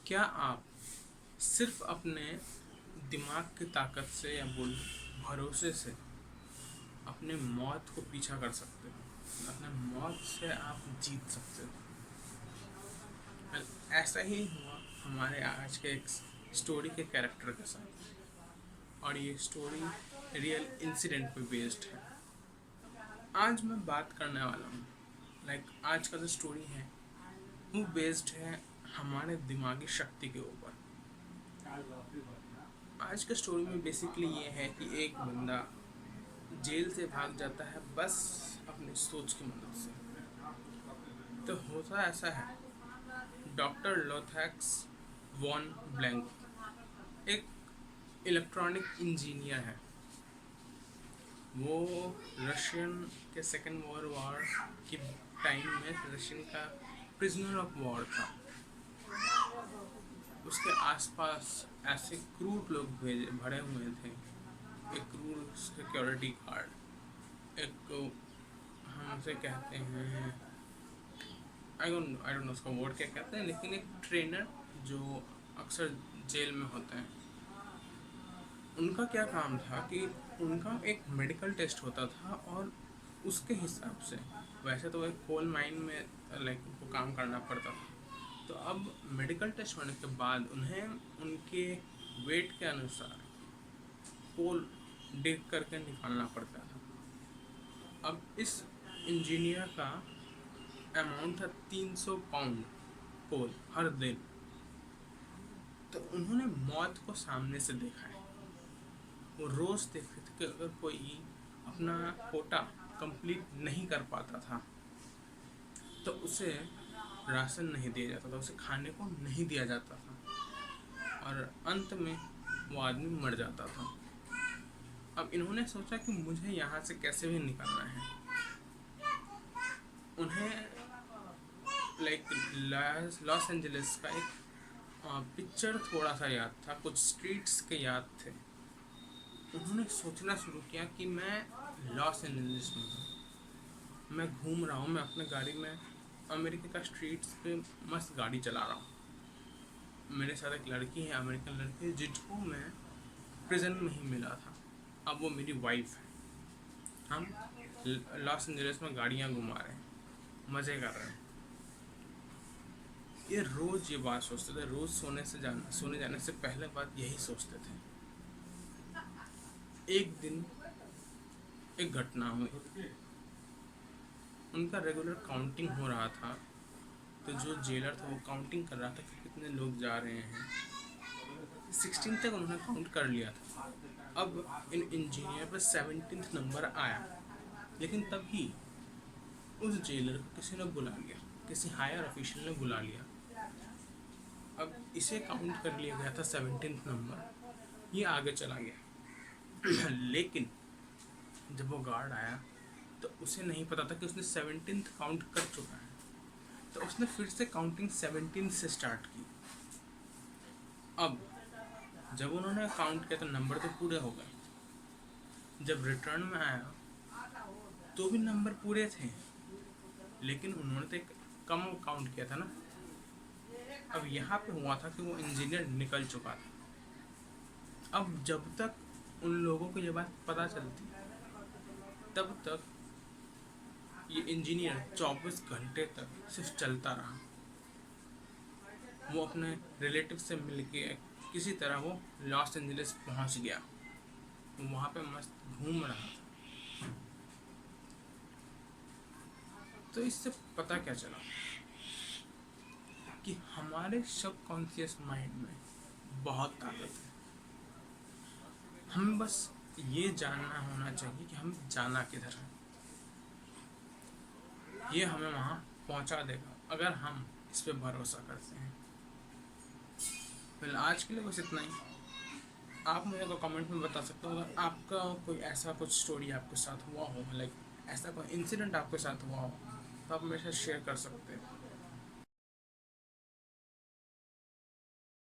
क्या आप सिर्फ अपने दिमाग की ताकत से या बोल भरोसे से अपने मौत को पीछा कर सकते हो? अपने मौत से आप जीत सकते हो। ऐसा ही हुआ हमारे आज के एक स्टोरी के कैरेक्टर के साथ, और ये स्टोरी रियल इंसिडेंट पे बेस्ड है। आज मैं बात करने वाला हूँ, आज का जो स्टोरी है वो बेस्ड है हमारे दिमागी शक्ति के ऊपर। आज के स्टोरी में बेसिकली ये है कि एक बंदा जेल से भाग जाता है बस अपनी सोच की मदद से। तो होता ऐसा है, डॉक्टर लोथैक्स वॉन ब्लैंक एक इलेक्ट्रॉनिक इंजीनियर है। वो रशियन के सेकेंड वर्ल्ड वॉर के टाइम में रशियन का प्रिजनर ऑफ वॉर था। उसके आसपास ऐसे क्रूर लोग भरे हुए थे। एक क्रूर सिक्योरिटी गार्ड, एक हम उसे कहते हैं, आई डोंट नो उसका वर्ड क्या कहते हैं, लेकिन एक ट्रेनर जो अक्सर जेल में होते हैं। उनका क्या काम था कि उनका एक मेडिकल टेस्ट होता था, और उसके हिसाब से, वैसे तो एक कोल माइन में उनको काम करना पड़ता था। तो अब मेडिकल टेस्ट होने के बाद उन्हें उनके वेट के अनुसार कोल डिग करके निकालना पड़ता था। अब इस इंजीनियर का अमाउंट था 300 पाउंड कोल हर दिन। तो उन्होंने मौत को सामने से देखा है। वो रोज़ देखते थे कि अगर कोई अपना कोटा कंप्लीट नहीं कर पाता था तो उसे राशन नहीं दिया जाता था, उसे खाने को नहीं दिया जाता था, और अंत में वो आदमी मर जाता था। अब इन्होंने सोचा कि मुझे यहाँ से कैसे भी निकलना है। उन्हें लॉस एंजलिस का एक पिक्चर थोड़ा सा याद था, कुछ स्ट्रीट्स के याद थे। उन्होंने सोचना शुरू किया कि मैं लॉस एंजलिस में हूँ, मैं घूम रहा हूँ, मैं अपने गाड़ी में अमेरिका का स्ट्रीट्स पे मस्त गाड़ी चला रहा हूँ। मेरे साथ एक लड़की है, अमेरिकन लड़की, जिसको मैं प्रिजन में ही मिला था। अब वो मेरी वाइफ है। हम लॉस एंजलिस में गाड़ियाँ घुमा रहे हैं, मज़े कर रहे हैं। ये रोज़ ये बात सोचते थे, रोज़ सोने जाने से पहले बात यही सोचते थे। एक दिन एक घटना हुई। उनका रेगुलर काउंटिंग हो रहा था, तो जो जेलर था वो काउंटिंग कर रहा था कि कितने लोग जा रहे हैं। 16 तक उन्होंने काउंट कर लिया था। अब इन इंजीनियर पर 17th नंबर आया, लेकिन तभी उस जेलर को किसी ने बुला लिया, किसी हायर ऑफिशियल ने बुला लिया। अब इसे काउंट कर लिया गया था 17th नंबर, ये आगे चला गया। लेकिन जब वो गार्ड आया तो उसे नहीं पता था कि उसने 17th काउंट कर चुका है। तो उसने फिर से काउंटिंग 17 से स्टार्ट की। अब जब उन्होंने काउंट किया तो नंबर तो पूरे हो गए। जब रिटर्न में आया तो भी नंबर पूरे थे, लेकिन उन्होंने तो एक कम काउंट किया था ना। अब यहाँ पे हुआ था कि वो इंजीनियर निकल चुका था। अब जब तक उन लोगों को ये बात पता चलती, तब तक ये इंजीनियर 24 घंटे तक सिर्फ चलता रहा। वो अपने रिलेटिव से मिलके किसी तरह वो लॉस एंजलिस पहुंच गया। वहाँ पे मस्त घूम रहा था। तो इससे पता क्या चला कि हमारे सबकॉन्शियस माइंड में बहुत ताकत है। हमें बस ये जानना होना चाहिए कि हम जाना किधर है। ये हमें वहाँ पहुँचा देगा अगर हम इस पर भरोसा करते हैं। फिर आज के लिए बस इतना ही। आप मुझे को कमेंट में बता सकते हो अगर आपका कोई ऐसा कुछ स्टोरी आपके साथ हुआ हो, ऐसा कोई इंसिडेंट आपके साथ हुआ हो, तो आप मेरे साथ शेयर कर सकते हैं।